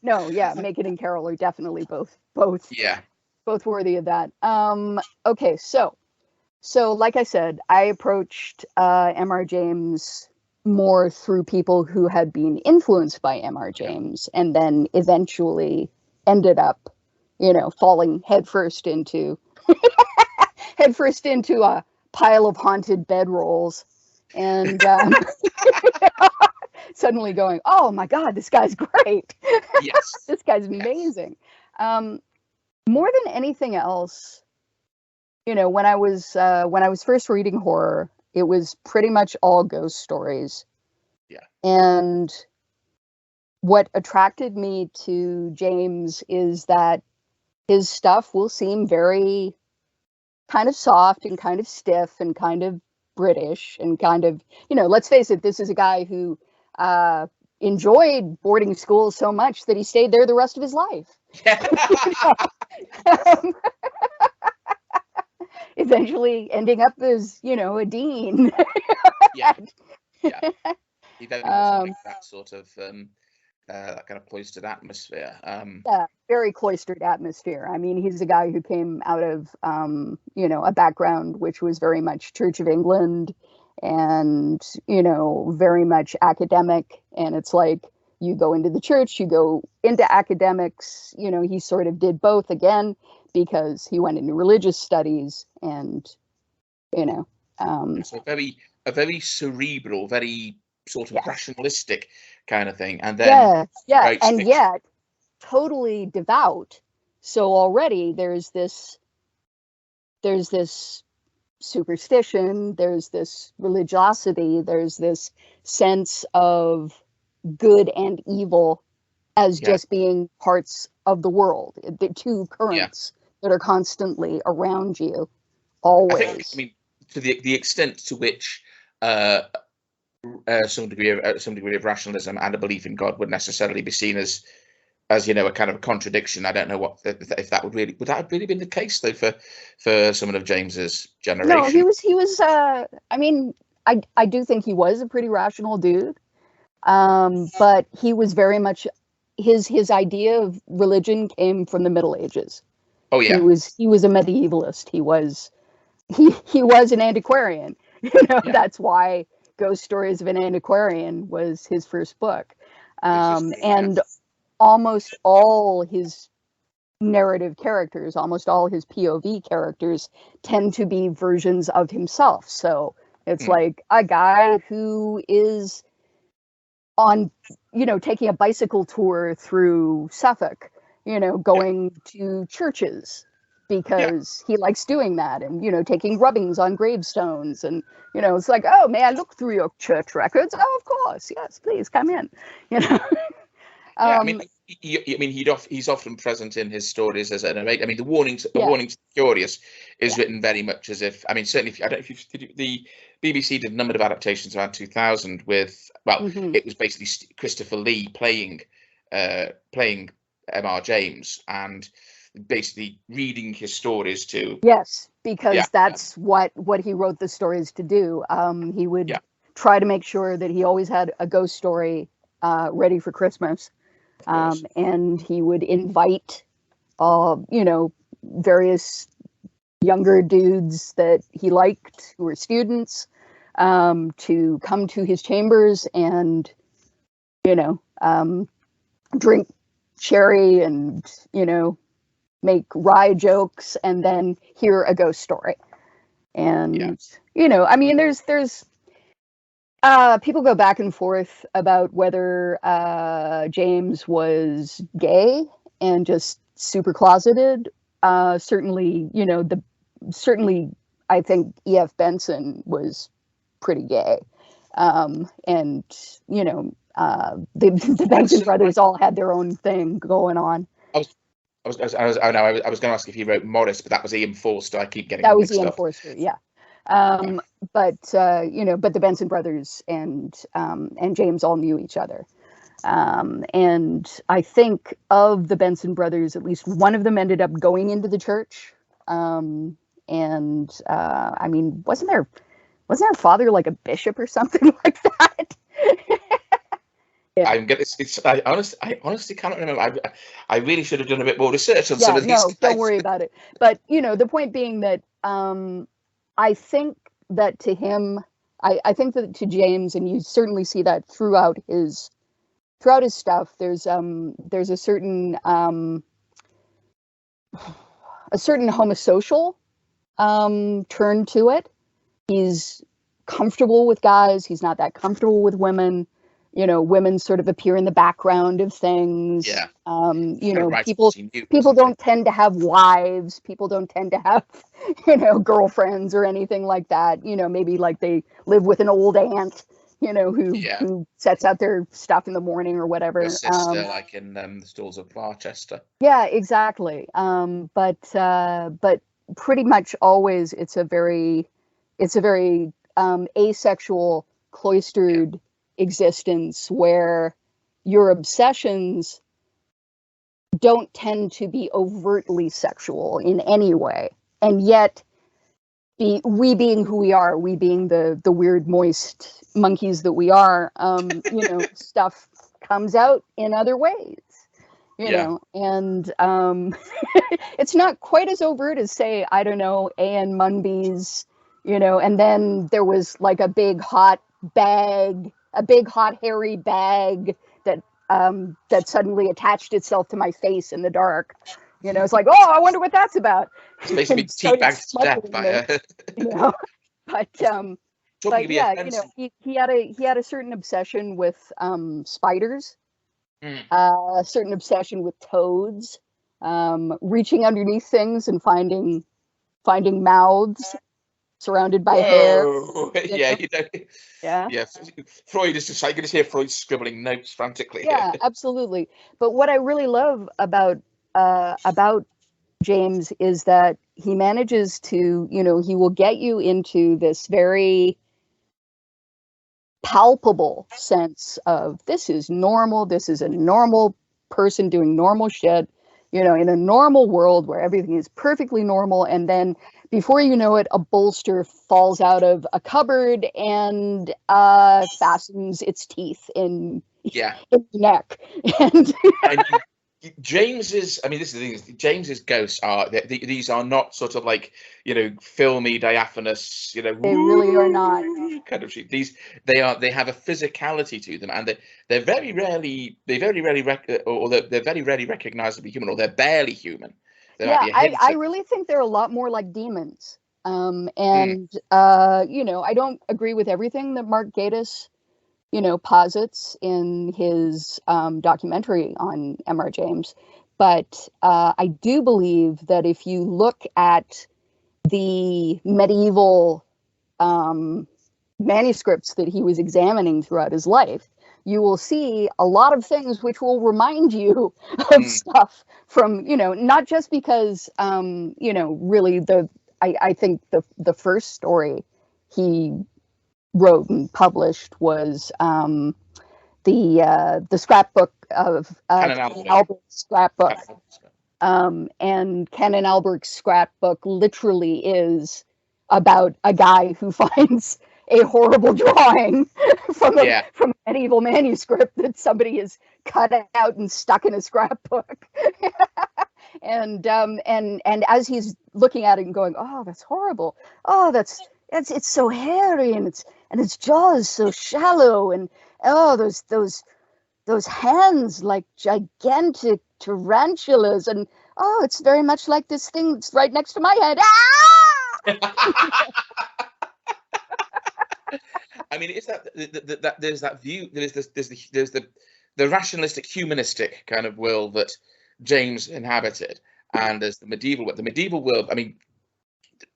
No, yeah, Macon and Carol are definitely both Yeah. both worthy of that. Okay, so like I said, I approached M.R. James more through people who had been influenced by M.R. Yeah. James, and then eventually ended up, falling headfirst into a pile of haunted bedrolls, and suddenly going, "Oh my God, this guy's great! Yes. This guy's Yes. amazing." Um, More than anything else, when I was first reading horror, it was pretty much all ghost stories. Yeah. And what attracted me to James is that his stuff will seem very kind of soft and kind of stiff and kind of British and kind of, let's face it, this is a guy who uh, enjoyed boarding school so much that he stayed there the rest of his life. Yeah. Um, eventually ending up as, a dean. Yeah. Yeah. He very much um, liked that sort of that kind of cloistered atmosphere. yeah, very cloistered atmosphere. I mean, he's a guy who came out of, a background which was very much Church of England and, very much academic. And it's like you go into the church, you go into academics, he sort of did both again because he went into religious studies and, you know, um, So a very cerebral, very sort of yeah, rationalistic kind of thing, and then yeah, yeah. writes And fiction. yet totally devout. So already there's this superstition, there's this religiosity, there's this sense of good and evil as Yeah. just being parts of the world, the two Yeah. currents that are constantly around you, I think, I always. mean, to the extent to which uh, some degree of rationalism and a belief in God would necessarily be seen as a kind of a contradiction. I don't know if that would that have really been the case though for someone of James's No, he generation. was he was I mean, I do think he was a pretty rational dude. But he was very much his idea of religion came from the Middle Ages. Oh He yeah. was he was a medievalist. He was an antiquarian. Yeah. That's why Ghost Stories of an Antiquarian was his first book. This is true. Yeah. And almost all his narrative characters, almost all his POV characters tend to be versions of himself. So it's Mm. like a guy who is on, taking a bicycle tour through Suffolk, Yeah. going to churches Yeah. because he likes doing that and, taking rubbings on gravestones. And, it's like, oh, may I look through your church records? Oh, of course. Yes, please come in. You know, Yeah, I mean, um, he's often present in his stories as an I mean, the yeah. warning to the curious is Yeah. written very much as if, I mean, certainly if I don't know if the BBC did a number of adaptations around 2000 with, well, Hmm. it was basically Christopher Lee playing M.R. James and basically reading his stories to, Yes, yeah, because that's what he wrote the stories to do. He yeah, would try to make sure that he always had a ghost story ready for Christmas. of course, And he would invite, various younger dudes that he liked who were students to come to his chambers and, you know, um, drink sherry and, make wry jokes and then hear a ghost story. yeah, And, I mean, there's people go back and forth about whether James was gay and just super closeted. Certainly, certainly, I think E.F. Benson was pretty gay, and the Benson Benson. brothers all had their own thing going on. I was, oh no, I was going to ask if he wrote Morris, but that was Ian Forster. I keep getting That them was mixed Ian up. Forster, yeah. Yeah. But the Benson brothers and James all knew each other. And I think of the Benson brothers, at least one of them ended up going into the church. I mean, wasn't their father like a bishop or something like that? I'm gonna. I honestly cannot remember. I really should have done a bit more research on some of these No, guys. don't worry about it. But the point being that I think that to him, I think that to James, and you certainly see that throughout his stuff. There's a certain homosocial turn to it. He's comfortable with guys. He's not that comfortable with women. Women sort of appear in the background of things. Yeah. People don't tend to have wives. People don't tend to have, girlfriends or anything like that. Maybe like they live with an old aunt, who sets out their stuff in the morning or whatever. Your sister, like in the Stalls of Barchester. Yeah, exactly. But pretty much always it's a very asexual, cloistered existence where your obsessions don't tend to be overtly sexual in any way, and yet we being who we are, we being the weird moist monkeys that we are, stuff comes out in other ways, and it's not quite as overt as, say, I don't know, A.N. Munby's, and then there was like a big hot hairy bag that suddenly attached itself to my face in the dark. It's like, oh, I wonder what that's about. It's basically teabagged to death by a... But yeah, he had a certain obsession with spiders, a certain obsession with toads, reaching underneath things and finding mouths surrounded by hair. Yeah. Freud is just, I can just hear Freud scribbling notes frantically. Yeah, absolutely. But what I really love about James is that he manages to, he will get you into this very palpable sense of, this is normal. This is a normal person doing normal shit, in a normal world where everything is perfectly normal. And then before you know it, a bolster falls out of a cupboard and fastens its teeth in the neck. And James's, this is the thing, James's ghosts are, these are not sort of like, filmy, diaphanous, they really are not kind of shit. They have a physicality to them, and they're very rarely recognizably human, or they're barely human. I really think they're a lot more like demons. I don't agree with everything that Mark Gatiss posits in his documentary on M.R. James. But I do believe that if you look at the medieval manuscripts that he was examining throughout his life, you will see a lot of things which will remind you of stuff from, not just because, really I think the first story he wrote and published was the scrapbook of Canon Albert's scrapbook. And Canon Albert's scrapbook literally is about a guy who finds a horrible drawing from a medieval manuscript that somebody has cut out and stuck in a scrapbook. and as he's looking at it and going, oh, that's horrible. Oh, it's so hairy, and its jaws so shallow, and oh, those hands like gigantic tarantulas, and oh, it's very much like this thing that's right next to my head. It's that there's that view, there's the rationalistic, humanistic kind of world that James inhabited, and there's the medieval world. The medieval world,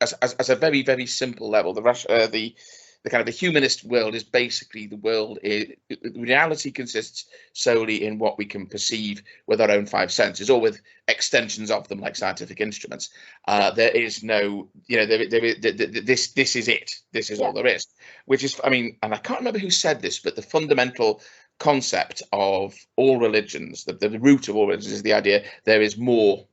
as a very, very simple level, the kind of the humanist world is basically the world. Reality consists solely in what we can perceive with our own five senses, or with extensions of them, like scientific instruments. There is no, this is it. This is all there is. Which is, and I can't remember who said this, but the fundamental concept of all religions, the root of all religions, is the idea there is more.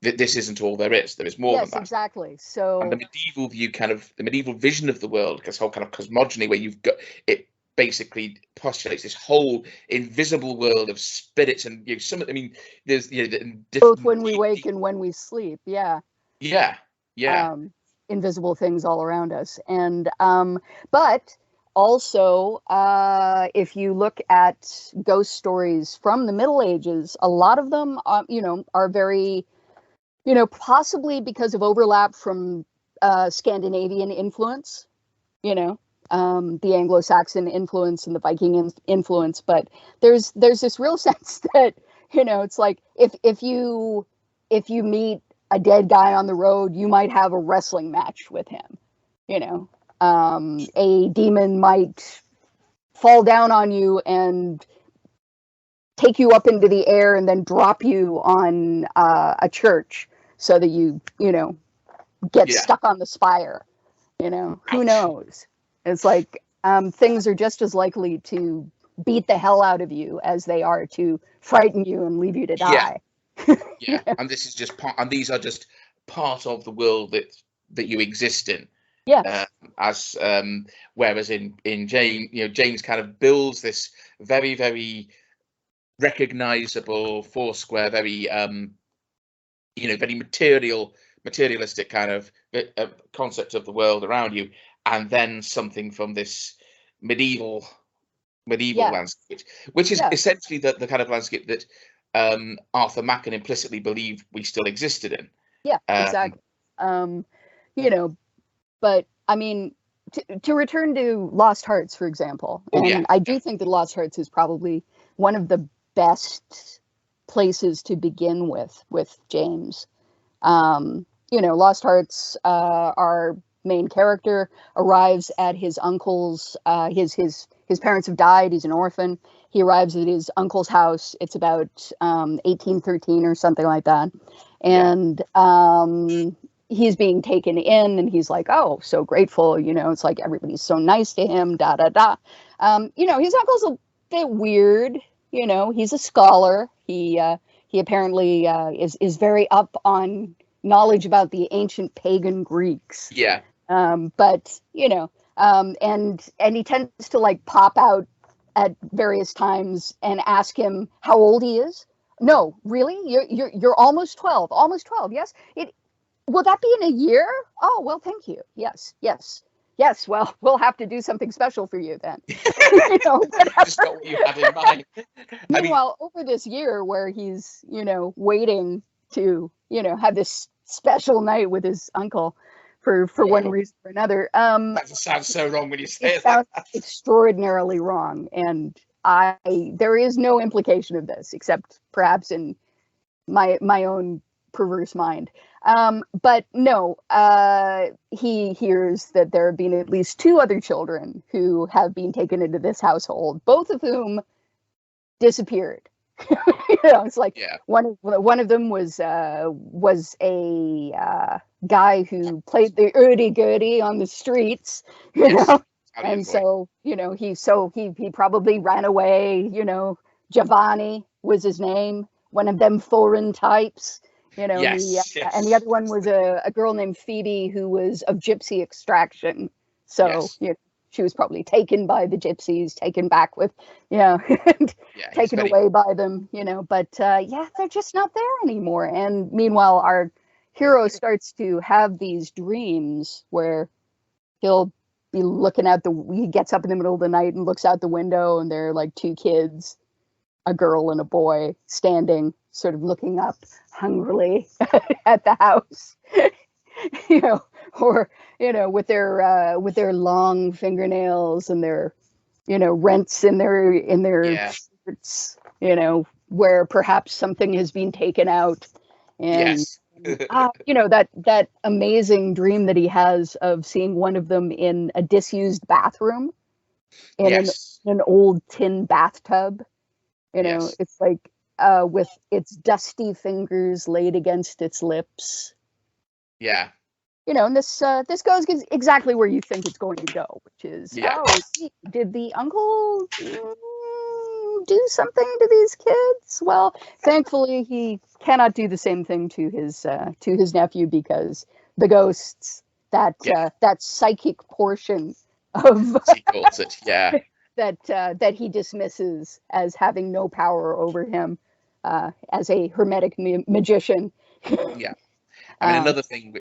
This isn't all there is. There is more than that. Yes, exactly. So, and the medieval view, kind of the medieval vision of the world, this whole kind of cosmogony, where you've got it, basically postulates this whole invisible world of spirits and some. I mean, there's both when we wake and when we sleep. Yeah. Yeah. Invisible things all around us, and but also, if you look at ghost stories from the Middle Ages, a lot of them, are very, possibly because of overlap from Scandinavian influence, the Anglo-Saxon influence and the Viking influence. But there's this real sense that, it's like if you meet a dead guy on the road, you might have a wrestling match with him. A demon might fall down on you and take you up into the air and then drop you on a church so that you get stuck on the spire. Who knows? It's like things are just as likely to beat the hell out of you as they are to frighten you and leave you to die. Yeah. And this is just part, and these are just part of the world that you exist in. Yes. Whereas in James, James kind of builds this very, very recognizable foursquare, very very materialistic kind of concept of the world around you, and then something from this medieval landscape, which is essentially the kind of landscape that Arthur Machen implicitly believed we still existed in. Yeah, exactly. But I mean, to return to Lost Hearts, for example, and I do think that Lost Hearts is probably one of the best places to begin with James. Lost Hearts, our main character arrives at his uncle's. His parents have died. He's an orphan. He arrives at his uncle's house. It's about 1813 or something like that, and he's being taken in, and he's like, oh, so grateful. It's like everybody's so nice to him. Da da da. His uncle's a bit weird. He's a scholar. He apparently is very up on knowledge about the ancient pagan Greeks. Yeah. But and he tends to like pop out at various times and ask him how old he is. No, really? You're almost 12. Almost 12. Yes. Will that be in a year? Oh, well, thank you. Yes. Well, we'll have to do something special for you then. Just not what you have in mind. Meanwhile, over this year where he's, waiting to, have this special night with his uncle for one reason or another. That sounds so wrong when you say it. Sounds extraordinarily wrong. And there is no implication of this except perhaps in my own perverse mind. But no, he hears that there have been at least 2 other children who have been taken into this household, both of whom disappeared. It's like one of them was a guy who played the hurdy-gurdy on the streets, and so he probably ran away. Giovanni was his name, one of them foreign types. And the other one was a girl named Phoebe who was of gypsy extraction. So she was probably taken by the gypsies, taken back with, taken away by them, But they're just not there anymore. And meanwhile, our hero starts to have these dreams where he'll be looking out he gets up in the middle of the night and looks out the window, and there are like 2 kids, a girl and a boy, standing, sort of looking up hungrily at the house, or with their long fingernails and their rents in their shirts, where perhaps something has been taken out, and that amazing dream that he has of seeing one of them in a disused bathroom in an old tin bathtub. It's like with its dusty fingers laid against its lips. Yeah. And this goes exactly where you think it's going to go, which is, did the uncle do something to these kids? Well, thankfully he cannot do the same thing to his nephew, because the ghosts, that psychic portion of he calls it, that he dismisses as having no power over him as a hermetic magician. Yeah. I mean, another thing